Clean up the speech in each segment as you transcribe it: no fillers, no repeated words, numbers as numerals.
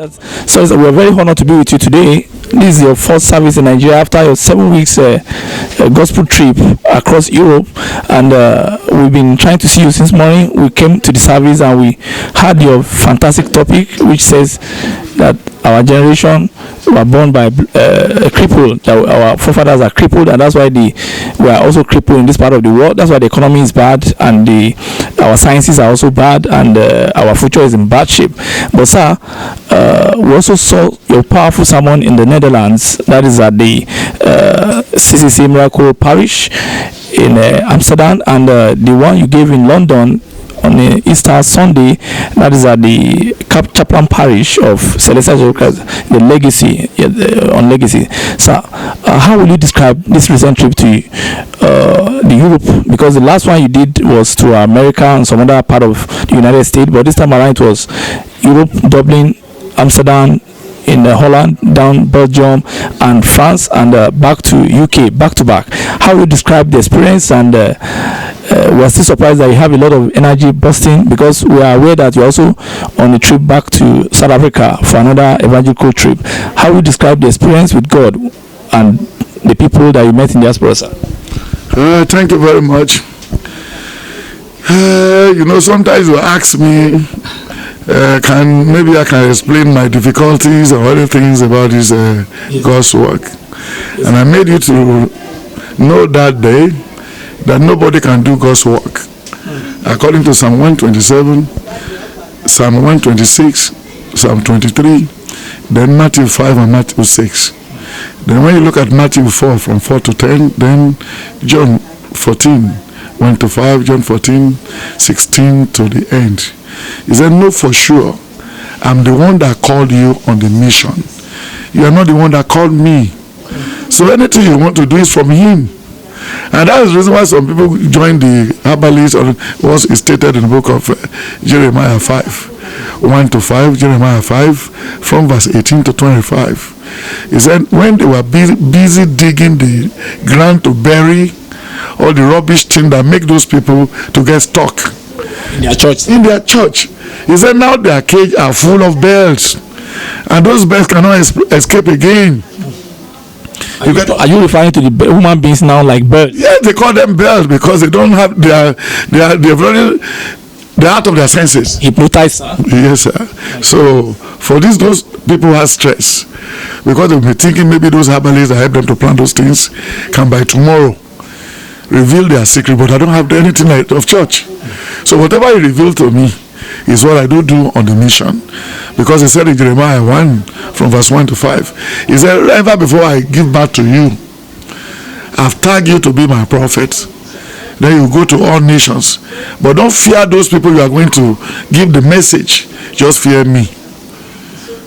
So we're very honored to be with you today. This is your first service in Nigeria after your 7 weeks gospel trip across Europe, and we've been trying to see you since morning. We came to the service and we had your fantastic topic, which says that our generation were born by crippled, that our forefathers are crippled, and that's why we are also crippled in this part of the world. That's why the economy is bad, and our sciences are also bad, and our future is in bad shape. But sir, we also saw your powerful sermon in the Netherlands, that is at the CCC M.K.O Parish in Amsterdam, and the one you gave in London on the Easter Sunday, that is at the Chaplain Parish of Celestial the Legacy, on Legacy. So, how will you describe this recent trip to the Europe? Because the last one you did was to America and some other part of the United States, but this time around it was Europe, Dublin, Amsterdam, in Holland, down Belgium and France, and back to UK, back to back. How will you describe the experience? And we're still surprised that you have a lot of energy bursting, because we are aware that you're also on a trip back to South Africa for another evangelical trip. How will you describe the experience with God and the people that you met in diaspora, sir? Thank you very much. Sometimes you ask me, maybe I can explain my difficulties or other things about this God's work. And I made you to know that day that nobody can do God's work. According to Psalm 127, Psalm 126, Psalm 23, then Matthew 5 and Matthew 6. Then when you look at Matthew 4 from 4 to 10, then John 14, 1 to 5, John 14, 16 to the end. He said, "No, for sure, I'm the one that called you on the mission. You are not the one that called me. So anything you want to do is from him." And that is the reason why some people join the herbalists, or was stated in the book of Jeremiah 5, 1 to 5, Jeremiah 5, from verse 18 to 25. He said, when they were busy digging the ground to bury all the rubbish thing that make those people to get stuck in their church. He said, now their cage are full of bells, and those bells cannot escape again. Are you referring to the human beings now like birds? Yes, they call them birds because they don't have they're out of their senses. Hypnotized, sir? Yes, sir. So for this, those people have stress because they'll be thinking maybe those herbalists that help them to plant those things can by tomorrow reveal their secret, but I don't have anything like of church. So whatever he revealed to me is what I do on the mission. Because he said in Jeremiah 1 from verse 1 to 5, he said, ever before I give back to you, I've tagged you to be my prophet. Then you go to all nations. But don't fear those people you are going to give the message. Just fear me.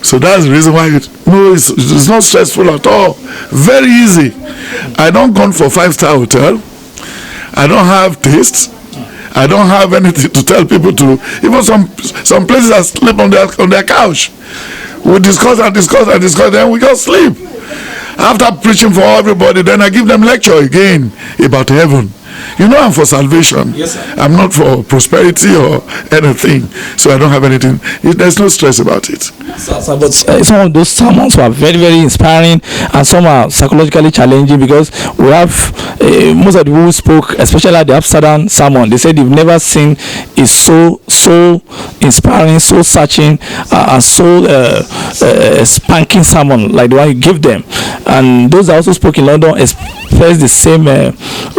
So that's the reason why it's not stressful at all. Very easy. I don't go for 5-star hotel. I don't have taste. I don't have anything to tell people to. Even some places I sleep on their couch. We discuss, then we just sleep. After preaching for everybody, then I give them lecture again about heaven. I'm for salvation. Yes, sir. I'm not for prosperity or anything. So I don't have anything. There's no stress about it. But some of those sermons were very, very inspiring, and some are psychologically challenging, because we have most of the people who spoke, especially at the Amsterdam sermon, they said they've never seen a so inspiring, so searching, and so spanking sermon like the one you give them. And those that also spoke in London expressed the same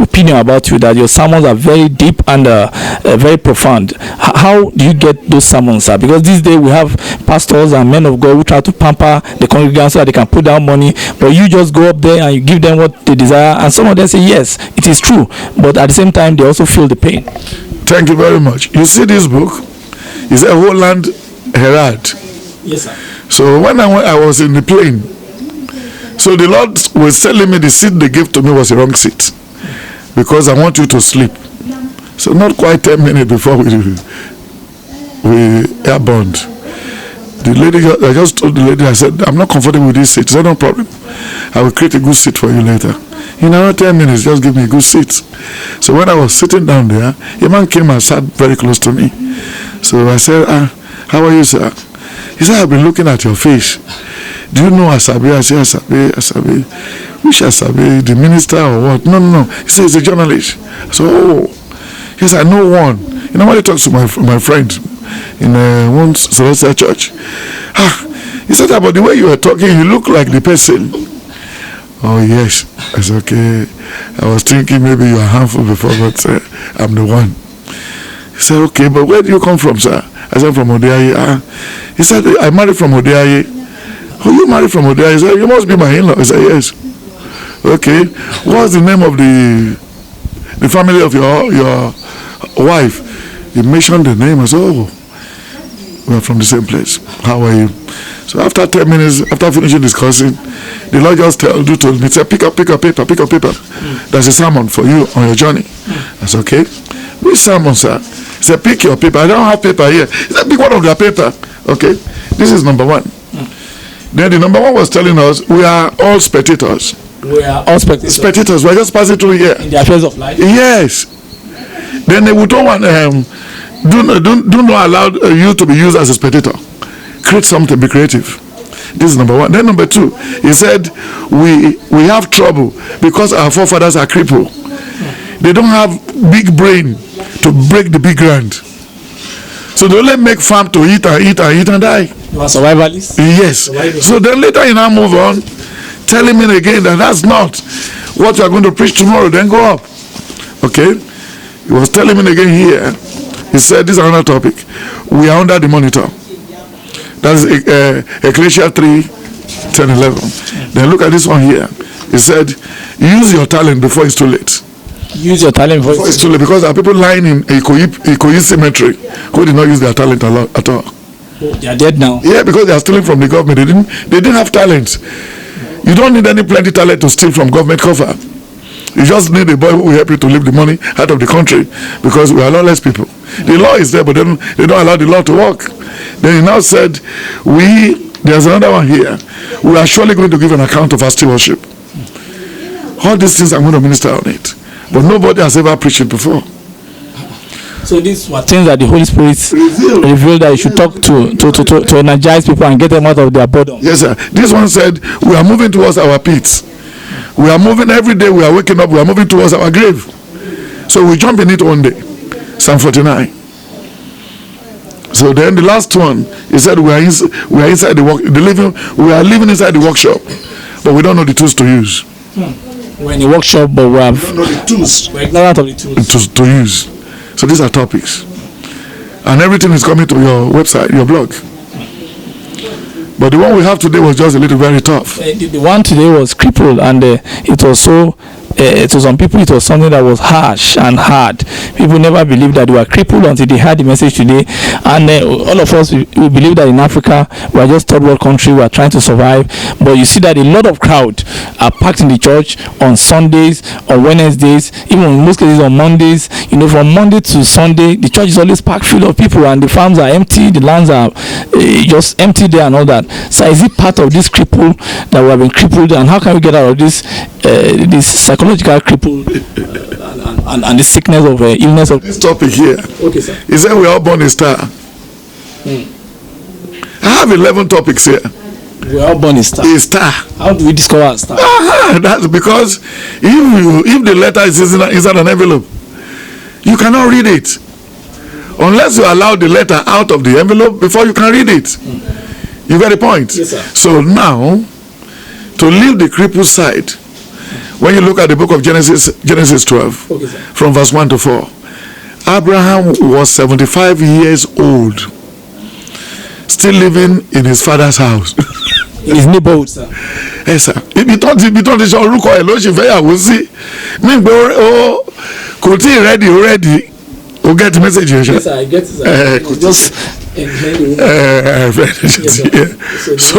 opinion about you, that your sermons are very deep and very profound. How do you get those sermons, sir? Because these days we have pastors and men of God who try to pamper the congregation so that they can put down money, but you just go up there and you give them what they desire, and some of them say yes, it is true, but at the same time they also feel the pain. Thank you very much. You see, this book is a Holland Herald. Yes, sir. So when I was in the plane, so the Lord was telling me the seat they gave to me was the wrong seat, because I want you to sleep. So not quite 10 minutes before we airborne, the lady, I just told the lady, I said, I'm not comfortable with this seat. She said, no problem, I will create a good seat for you later. In another 10 minutes, just give me a good seat. So when I was sitting down there, a man came and sat very close to me. So I said, how are you, sir? He said, I've been looking at your face. Do you know Asabe? I said, Asabe. Which Asabe? The minister or what? No. He said, he's a journalist. So, oh. He said, I know one. You know, when he talks to my friend in one celestial church. He said, but the way you were talking, you look like the person. Oh, yes. I said, okay. I was thinking maybe you are harmful before, but I'm the one. He said, okay, but where do you come from, sir? I said, from Odeaye. He said, I married from Odeaye. Oh, you married from Odeaye? He said, you must be my in-law. I said, yes. Okay. What's the name of the family of your wife? He mentioned the name. I said, oh, we are from the same place. How are you? So after 10 minutes, after finishing discussing, the Lord just told me, he said, pick up paper. There's a sermon for you on your journey. I said, okay. Which sermon, sir? He said, pick your paper. I don't have paper here. He said, pick one of their paper. Okay. This is number one. Then the number one was telling us, we are all spectators. We are all spectators. Spectators. We're just passing through here. In the affairs of life. Yes. Then they would do not allow you to be used as a spectator. Create something. Be creative. This is number one. Then number two, he said, we have trouble because our forefathers are crippled. They don't have big brain to break the big ground. So they only make farm to eat and die. You are survivalists? Yes. So then later you now move on, telling me again that that's not what you are going to preach tomorrow. Then go up. Okay. He was telling me again here. He said, this is another topic. We are under the monitor. That's Ecclesiastes 3:10-11. Then look at this one here. He said, use your talent before it's too late. Use your talent before it's too late, because there are people lying in Ikoyi cemetery who did not use their talent at all. They are dead now. Yeah, because they are stealing from the government. They didn't have talent. You don't need any plenty talent to steal from government cover. You just need a boy who will help you to leave the money out of the country, because we are lawless people. The law is there, but they don't allow the law to work. Then he now said, there's another one here. We are surely going to give an account of our stewardship. All these things I'm going to minister on it. But nobody has ever preached it before. So these were things that the Holy Spirit revealed that you should talk to energize people and get them out of their boredom. Yes, sir. This one said, we are moving towards our pits. We are moving every day. We are waking up. We are moving towards our grave. So we jump in it one day. Psalm 49. So then the last one, he said, we are inside we are living inside the workshop, but we don't know the tools to use. We're in the workshop, but we don't know the tools. We're ignorant of the tools to use. So these are topics, and everything is coming to your website, your blog. But the one we have today was just a little very tough. The one today was crippled, and it was so. To some people, it was something that was harsh and hard. People never believed that they were crippled until they heard the message today. And all of us, we believe that in Africa, we are just third world country. We are trying to survive. But you see that a lot of crowd are packed in the church on Sundays, on Wednesdays, even in most cases on Mondays. You know, from Monday to Sunday, the church is always packed full of people, and the farms are empty, the lands are just empty there and all that. So is it part of this cripple that we have been crippled, and how can we get out of this psychological cripple and the sickness of illness of this topic here? Okay, sir. He said we are all born a star. I have 11 topics here. We are all born a star. A star. How do we discover a star? That's because if the letter is inside an envelope, you cannot read it unless you allow the letter out of the envelope before you can read it. You get the point? Yes, sir. So now, to leave the crippled side, when you look at the book of Genesis 12, okay, from verse 1 to 4, Abraham was 75 years old, still living in his father's house. In his neighborhood, sir. Yes, sir. Ibi tó ti ṣe orúkọ ẹ̀ ló ṣe fẹ́yàwó sí. Mi gbé kò tí ì ready. O get the message here, yes, sir. I get it, sir. Just so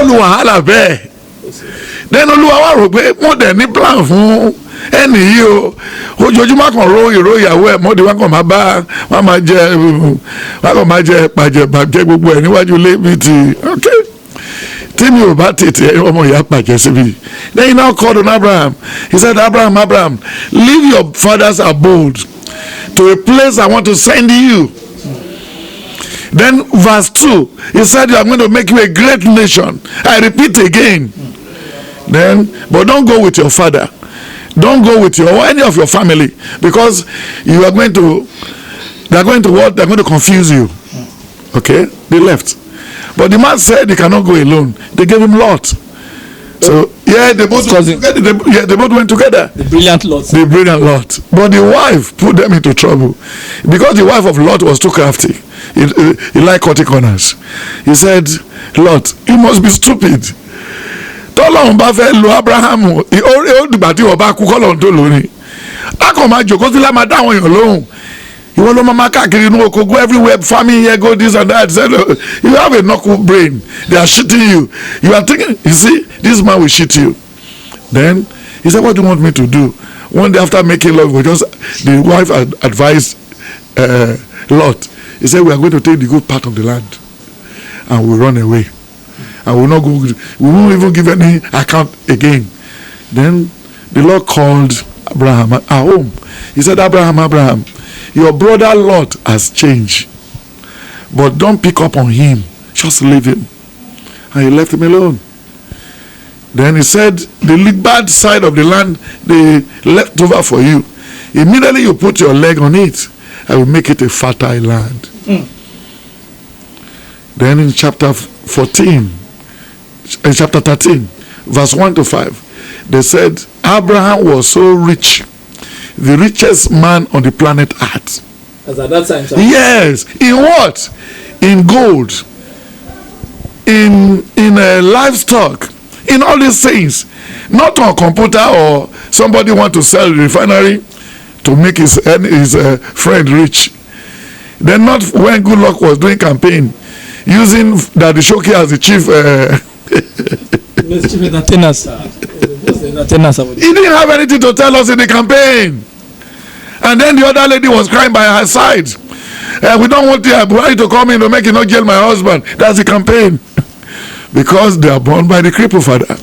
olú wàhálà bẹ́ẹ̀. Then olúwa wá rò pé wọ́n dẹ̀ ní plan fún ẹnì yìí o. Ojoojúmọ́ kan ro ìró ìyàwó ẹ̀ mọ́dé wọn kàn máa jẹ pàjẹ́ gbogbo ẹ̀ níwájú lébìtì. Okay. Tí mi ò bá tètè ọmọ ìyá pàjẹ́ síbi. Then he now called on Abraham. He said, Abraham, leave your father's abode to a place I want to send you. Then verse 2, he said, you are going to make you a great nation. I repeat again. Then, but don't go with your father. Don't go with any of your family, because you are going to, they're going to what? They're going to confuse you. Okay? They left. But the man said he cannot go alone. They gave him Lot. So yeah, they both went together. They both went together. The brilliant Lot. The brilliant Lot. But the wife put them into trouble, because the wife of Lot was too crafty. He liked cutting corners. He said, Lot, you must be stupid. Tọ́lọ́run bá fẹ́ lo Abrahamu, ó dìgbà tí wọ́n bá kú kọ́lọ́run tó lò ní. A kàn máa jòkó sí láma dáwọn èèyàn lóhùn. Ìwọ ló máa káàkiri inú oko, go everywhere, farming here, go this and that. Said, you have a knuckle brain. They are shitting you. You are thinking, you see, this man will shit you. Then he said, what do you want me to do? One day after making love, the wife advised Lot. He said, we are going to take the good part of the land and we'll run away. And we'll not go, we won't even give any account again. Then the Lord called Abraham at home. He said, Abraham, your brother Lot has changed, but don't pick up on him, just leave him. And he left him alone. Then he said, the bad side of the land they left over for you, immediately you put your leg on it, I will make it a fertile land. Then in chapter 13, verse 1 to 5, they said Abraham was so rich, the richest man on the planet Earth. As at that time, sir? Yes. In what? In gold, in livestock, in all these things. Not on computer, or somebody want to sell the refinery to make his friend rich. Then not when Good Luck was doing campaign, using Daddy Shoki as the chief. Chief entertainers. He didn't have anything to tell us in the campaign. And then the other lady was crying by her side. We don't want the to come in to make you not jail my husband. That's the campaign. Because they are born by the crippled father.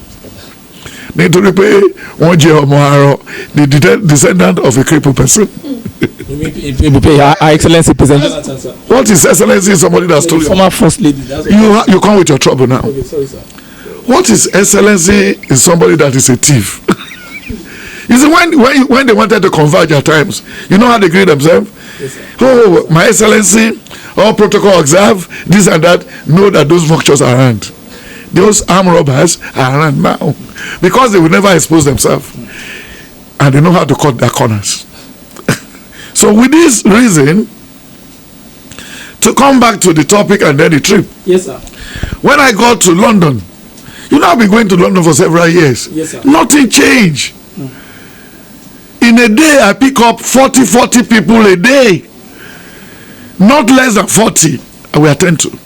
Need to repay one the descendant of a crippled person. Her Excellency President. What is Excellency? Somebody that's told you. Former First Lady. You come with your trouble now. Okay, sorry, sir. What is Excellency is somebody that is a thief. You see, when they wanted to converge at times, you know how they greet themselves? Yes, sir. Oh, my Excellency, all protocol observe, this and that. Know that those vultures are around. Those armed robbers are around now. Because they will never expose themselves. And they know how to cut their corners. So with this reason, to come back to the topic and then the trip. Yes, sir. When I got to London, you know, I've been going to London for several years. Yes, sir. Nothing changed. In a day, I pick up 40 people a day. Not less than 40, I will attend to.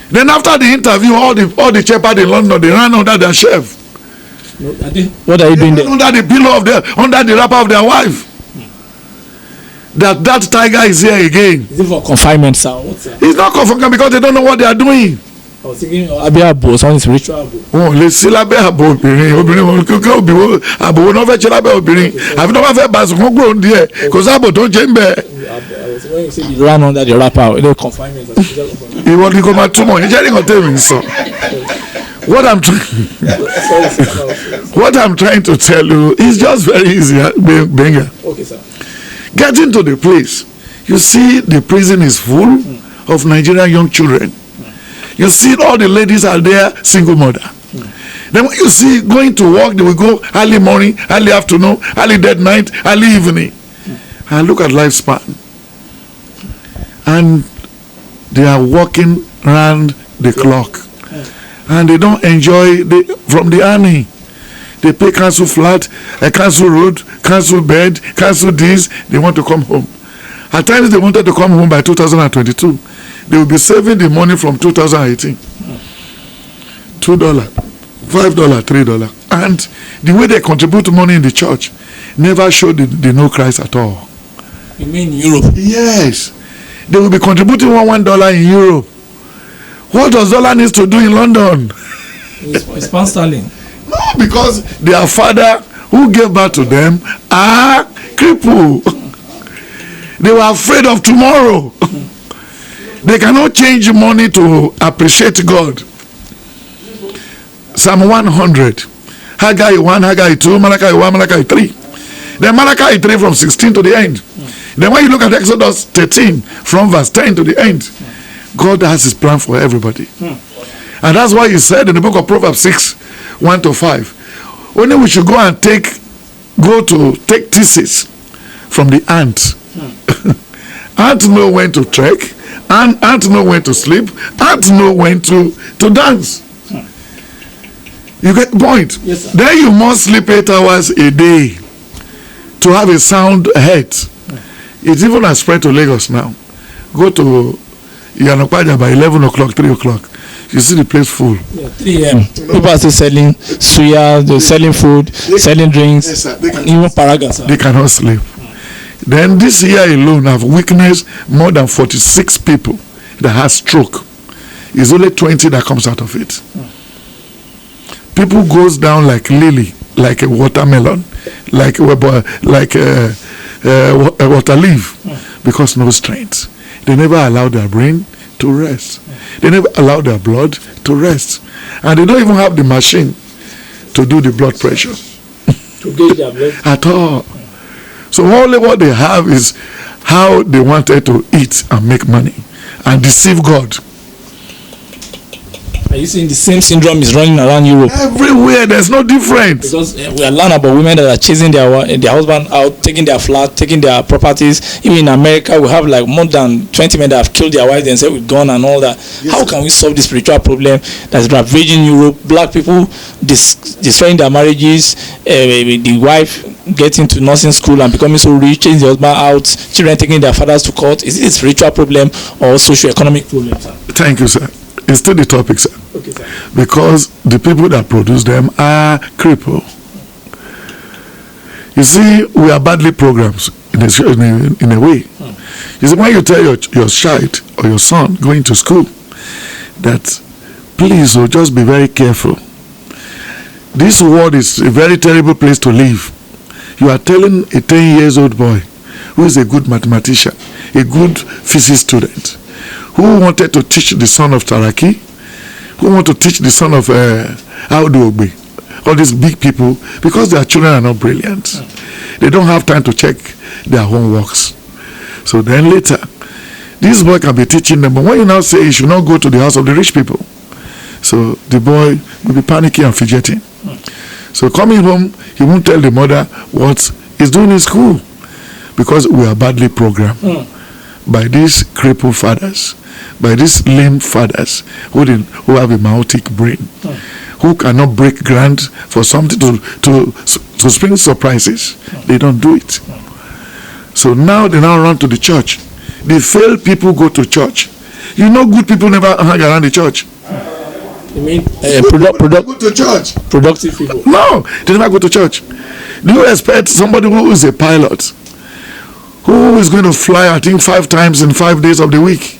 Then after the interview, all the shepherds in London, they ran under their chef. What are you doing there? Under the pillow under the wrapper of their wife. That tiger is here again. Is it for confinement, sir? What, sir? It's not confinement because they don't know what they are doing. I was thinking Abiabo, someone is ritual abo. Oh, lè sí lábẹ́ àbò obìnrin kíkẹ́ òbí àbò wo náà fẹ́ ṣe lábẹ́ obìnrin àfi náà bá fẹ́ bá sùn kó gbòòrò díẹ̀ kò sábò tó ń jẹ́ ń bẹ̀. When you say you ran under the wrapper, the confinement. Ìwọ ni kò máa túmọ̀ yẹn jẹ́ nìkan tèmi sọ. What I'm trying to tell you is just very easy, Benga. Okay, sir. Getting to the place, you see the prison is full of Nigerian young children. You see all the ladies are there, single mother. Then when you see going to work, they will go early morning, early afternoon, early dead night, early evening. And look at lifespan. And they are walking around the clock. And they don't enjoy from the army. They pay council flat, a council road, council bed, council this. They want to come home. At times they wanted to come home by 2022. They will be saving the money from 2018. $2, $5, $3. And the way they contribute money in the church never showed the no Christ at all. You mean Europe? Yes. They will be contributing $1 in Europe. What does dollar needs to do in London? It's pound sterling. No, because their father who gave birth to them are crippled. They were afraid of tomorrow. They cannot change money to appreciate God. Psalm 100. Haggai 1, Haggai 2, Malachi 1, Malachi 3. Then Malachi 3 from 16 to the end. Then when you look at Exodus 13 from verse 10 to the end, God has his plan for everybody. And that's why he said in the book of Proverbs 6, 1 to 5, only we should go and take thesis from the ant. Ant know when to trek, ant know when to sleep, ant know when to dance. You get the point? Yes, sir. Then you must sleep 8 hours a day to have a sound head. It even has spread to Lagos now. Go to Yanokwaja by 11 o'clock, 3 o'clock. You see the place full. Yeah, 3 a.m. People are still selling suya, they're selling food, selling drinks, yes, and even paragas. They cannot sleep. Then this year alone have witnessed more than 46 people that has stroke. It's only 20 that comes out of it. People goes down like lily, like a watermelon, like a water leaf, because no strength. They never allow their brain to rest. They never allow their blood to rest. And they don't even have the machine to do the blood pressure. To gauge their blood. At all. So only what they have is how they wanted to eat and make money and deceive God. Are you seeing the same syndrome is running around Europe? Everywhere, there's no difference. Because we are learning about women that are chasing their husband out, taking their flat, taking their properties. Even in America, we have like more than 20 men that have killed their wives themselves with gun and all that. Yes, how can we solve this spiritual problem that's ravaging Europe? Black people destroying their marriages, the wife getting to nursing school and becoming so rich, chasing the husband out, children taking their fathers to court. Is it a spiritual problem or socio-economic problem, sir? Thank you, sir. It's still the topic, sir. Okay, sir. Because the people that produce them are crippled. You see, we are badly programmed in a way. You see, when you tell your child or your son going to school that please just be very careful. This world is a very terrible place to live. You are telling a 10-year-old boy who is a good mathematician, a good physics student, who wanted to teach the son of Taraki, who want to teach the son of Audu, all these big people, because their children are not brilliant. They don't have time to check their homeworks. So then later, this boy can be teaching them, but when you now say you should not go to the house of the rich people, so the boy will be panicking and fidgeting. So coming home, he won't tell the mother what he's doing in school, because we are badly programmed by these crippled fathers, by these lame fathers who have a myotic brain, who cannot break ground for something to spring surprises. They don't do it. So now they now run to the church. The failed people go to church. You know, good people never hang around the church. You mean go to church? Productive people? No, they never go to church. Do you expect somebody who is a pilot, who is going to fly, I think, 5 times in 5 days of the week?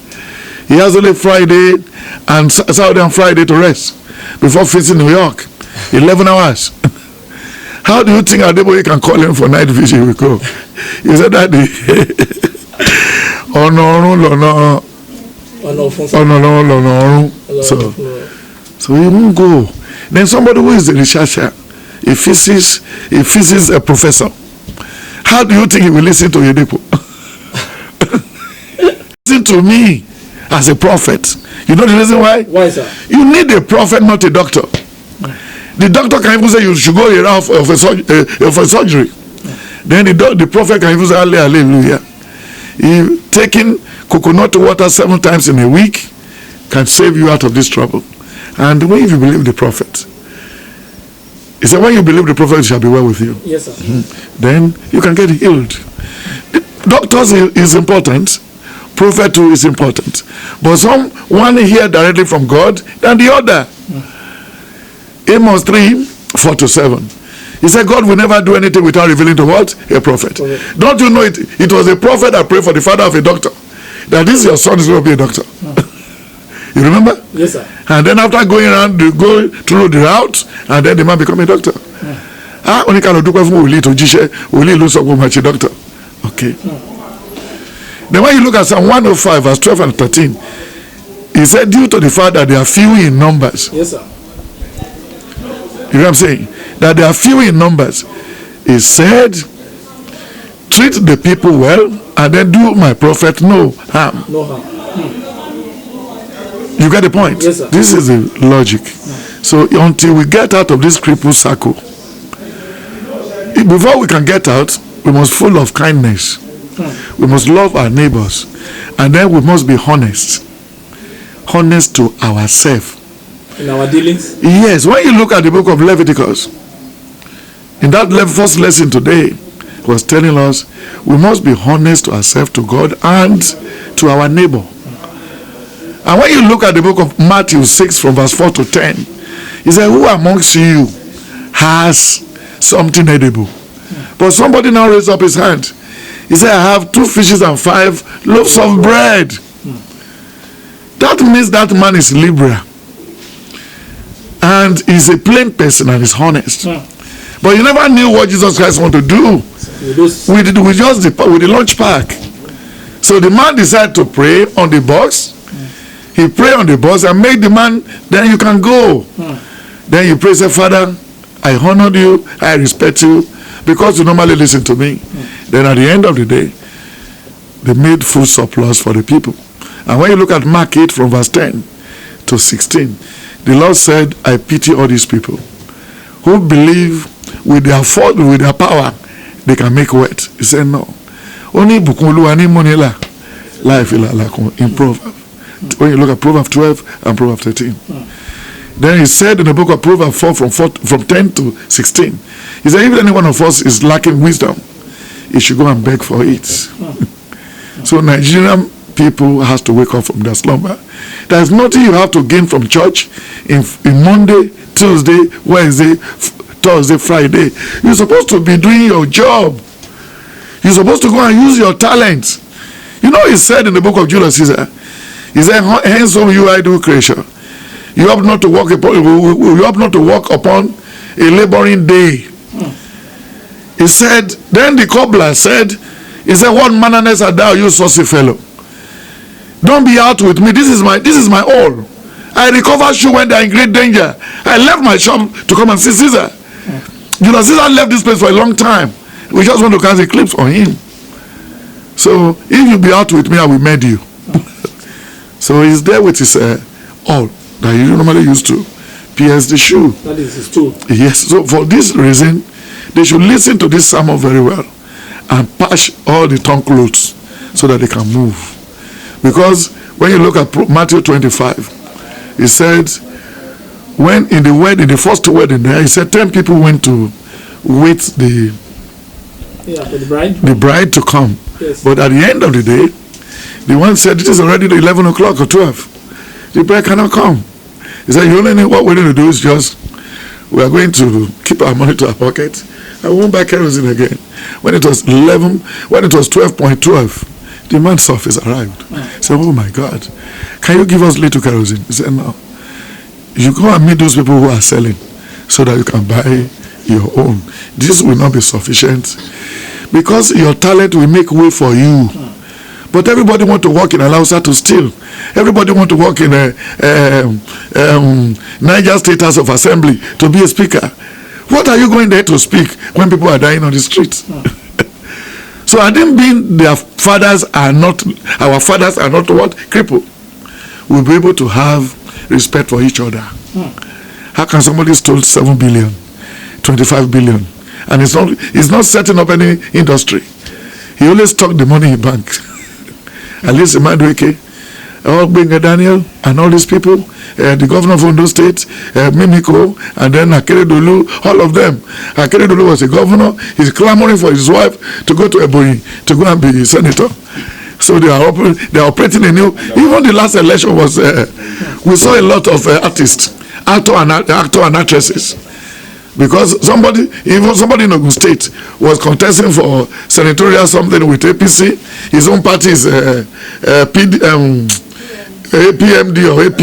He has only Friday and Saturday and Friday to rest before facing New York. 11 hours. How do you think Adeboye can call him for night vision? He will go. He said that so he won't go. Then somebody who is a researcher, a physics professor, how do you think he will listen to Yedepo? Listen to me as a prophet. You know the reason why? Why, sir? You need a prophet, not a doctor. The doctor can even say you should go here for surgery. Then the prophet can even say hallelujah. Taking coconut water 7 times in a week can save you out of this trouble. And when you believe the prophet, he said, when you believe the prophet, it shall be well with you. Yes, sir. Then you can get healed. Doctors is important. Prophet too is important. But one hear directly from God than the other. Amos 3:4-7. He said, God will never do anything without revealing to what? A prophet. Don't you know it? It was a prophet that prayed for the father of a doctor, that this your son is going to be a doctor. You remember? Yes, sir. And then after going around, go through the route, and then the man become a doctor. Only kind of doctor. Okay. Then when you look at Psalm 105, verse 12 and 13, He said, due to the fact that they are few in numbers. Yes, sir. You know what I'm saying? That they are few in numbers. He said, treat the people well, and then do my prophet no harm. No harm. You get the point? Yes, sir. This is the logic. So until we get out of this crippled circle, before we can get out, we must full of kindness. We must love our neighbors, and then we must be honest to ourselves in our dealings. Yes, when you look at the book of Leviticus, in that first lesson today, it was telling us we must be honest to ourselves, to God, and to our neighbor. And when you look at the book of Matthew 6 from verse 4 to 10, he said, who amongst you has something edible? But somebody now raised up his hand. He said, I have 2 fishes and 5 loaves of bread. That means that man is liberal. And he's a plain person and is honest. But you never knew what Jesus Christ wanted to do with the lunch pack. So the man decided to pray on the box. He prayed on the box and made the man, then you can go. Then you pray, say, Father, I honor you, I respect you, because you normally listen to me. Then at the end of the day, they made full surplus for the people. And when you look at Mark 8 from verse 10 to 16, the Lord said, I pity all these people who believe with their power they can make wet. He said, no. Only life in Proverbs. When you look at Proverbs 12 and Proverbs 13. Then he said in the book of Proverbs 4 from 10 to 16, he said, if any one of us is lacking wisdom, he should go and beg for it. So Nigerian people has to wake up from their slumber. There is nothing you have to gain from church in Monday, Tuesday, Wednesday, Thursday, Friday. You're supposed to be doing your job. You're supposed to go and use your talents. You know, he said in the book of Julius Caesar, he said, handsome you idle creature. You ought not to walk upon a laboring day. He said, then the cobbler said, he said, what mannerness art thou, you saucy fellow? Don't be out with me. This is my all. I recover shoe when they are in great danger. I left my shop to come and see Caesar. Julius Caesar left this place for a long time. We just want to cast a clip on him. So if you be out with me, I will mend you. So he's there with his all that he normally used to pierce the shoe. That is his tool. Yes. So for this reason, they should listen to this sermon very well and patch all the tongue clothes so that they can move. Because when you look at Matthew 25, he said, when in the first wedding there, he said 10 people went to wait the bride to come. Yes. But at the end of the day, the one said, it is already 11 o'clock or 12. The bride cannot come. He said, you only know what we're going to do is just, we are going to keep our money to our pocket. I won't buy kerosene again. When it was 12.12, the man's office arrived. He said, oh my God, can you give us little kerosene? He said, no. You go and meet those people who are selling so that you can buy your own. This will not be sufficient because your talent will make way for you. But everybody want to work in Alausa to steal. Everybody want to work in Niger State House of Assembly to be a speaker. What are you going there to speak when people are dying on the streets? So I didn't mean our fathers are not what? Crippled. We'll be able to have respect for each other. How can somebody steal 7 billion, 25 billion, and he's not setting up any industry? He always took the money in bank. At least Madueke, all Benga Daniel, and all these people, the governor of Ondo State, M.K.O, and then Akeredolu, all of them. Akeredolu was a governor. He's clamoring for his wife to go to Ebonyi to go and be a senator. So they are operating a new. Even the last election was. We saw a lot of artists, actor and actresses, because somebody in Ogun State was contesting for senatorial something with APC. His own party is PMD or AP.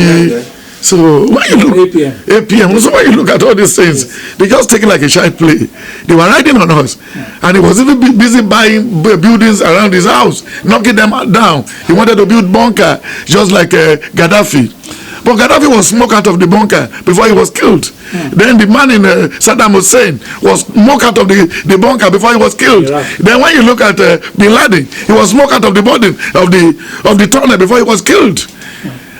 So when you look 8 p.m. So when you look at all these things, they just take it like a child play. They were riding on us, and he was even busy buying buildings around his house, knocking them down. He wanted to build bunker just like Gaddafi. But Gaddafi was smoked out of the bunker before he was killed. Then the man in Saddam Hussein was smoked out of the bunker before he was killed. Then when you look at Bin Laden, he was smoked out of the body of the tunnel before he was killed.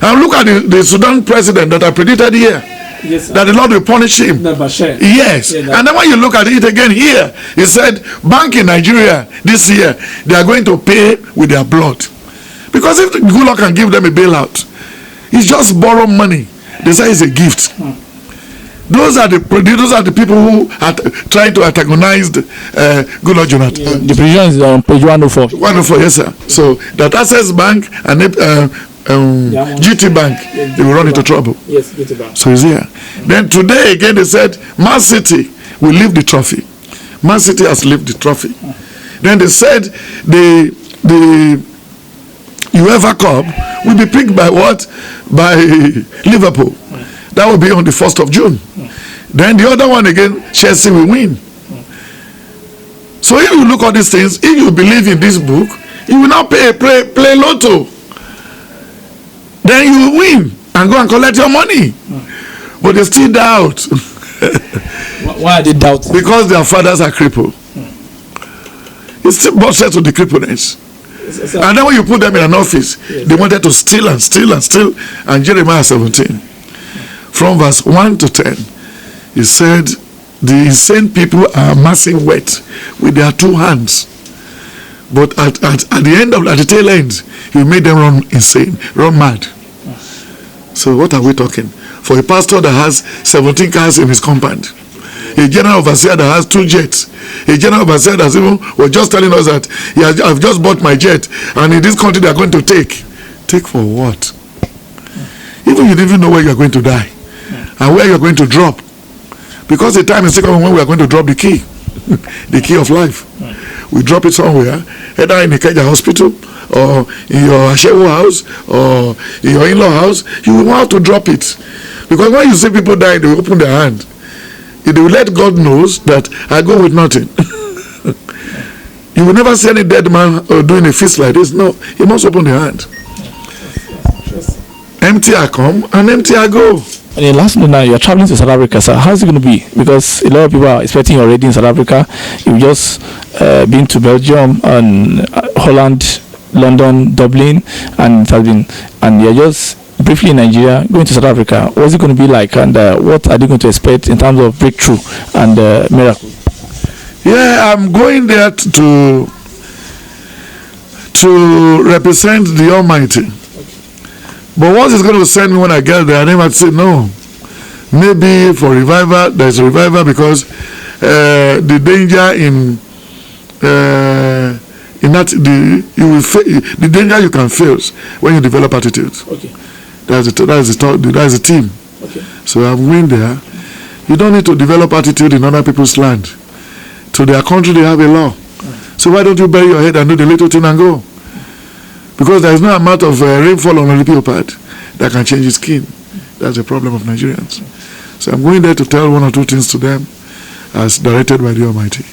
And look at the Sudan president that I predicted here. Yes, that the Lord will punish him. Yes. Yeah, and then when you look at it again here, he said, bank in Nigeria this year, they are going to pay with their blood. Because if Gulak can give them a bailout, it's just borrow money. They say it's a gift. Those are the people who are trying to antagonize Goodluck Jonathan. Yeah, the provision is on page 104. 104, yes, sir. So that Access Bank and GT Bank, they will run into trouble. Yes, GT Bank. So it's here. Then today again they said Man City will leave the trophy. Man City has left the trophy. Then they said the UEFA Cup will be picked by what? By Liverpool. That will be on the 1st of June. Then the other one again, Chelsea will win. So if you look at these things, if you believe in this book, you will now play lotto. Then you will win and go and collect your money. But they still doubt. Why are they doubting? Because their fathers are crippled. It's still more set to the crippleness. And then when you put them in an office, they wanted to steal and steal and steal. And Jeremiah 17, from verse 1 to 10, he said, the insane people are amassing wealth with their 2 hands. But at the tail end, he made them run insane, run mad. So what are we talking? For a pastor that has 17 cars in his compound, a general overseer that has 2 jets, a general overseer that even was just telling us that I've just bought my jet, and in this country they are going to take for what? Even you didn't know where you are going to die and where you are going to drop, because the time is coming when we are going to drop the key, the key of life. We drop it somewhere, either in a Ikeja hospital or in your Ashewo house or in your in-law house. You will want to drop it, because when you see people die, they open their hand. They will let God knows that I go with nothing. You will never see any dead man doing a feast like this. No, he must open the hand. Empty I come and empty I go. And then last night, now you're traveling to South Africa, sir. How's it going to be? Because a lot of people are expecting you already in South Africa. You've just been to Belgium and Holland, London, Dublin, and it has been, and you're just briefly in Nigeria, going to South Africa. What's it going to be like, and what are they going to expect in terms of breakthrough and miracle? Yeah, I'm going there to represent the Almighty. But what is going to send me when I get there, I never say no. Maybe for revival, there's a revival, because the danger in that the danger you can face when you develop attitudes. Okay. That's the team. Okay. So I'm going there. You don't need to develop attitude in other people's land. To their country, they have a law. So why don't you bury your head and do the little thing and go? Because there is no amount of rainfall on the leopard that can change his skin. That's the problem of Nigerians. So I'm going there to tell 1 or 2 things to them as directed by the Almighty.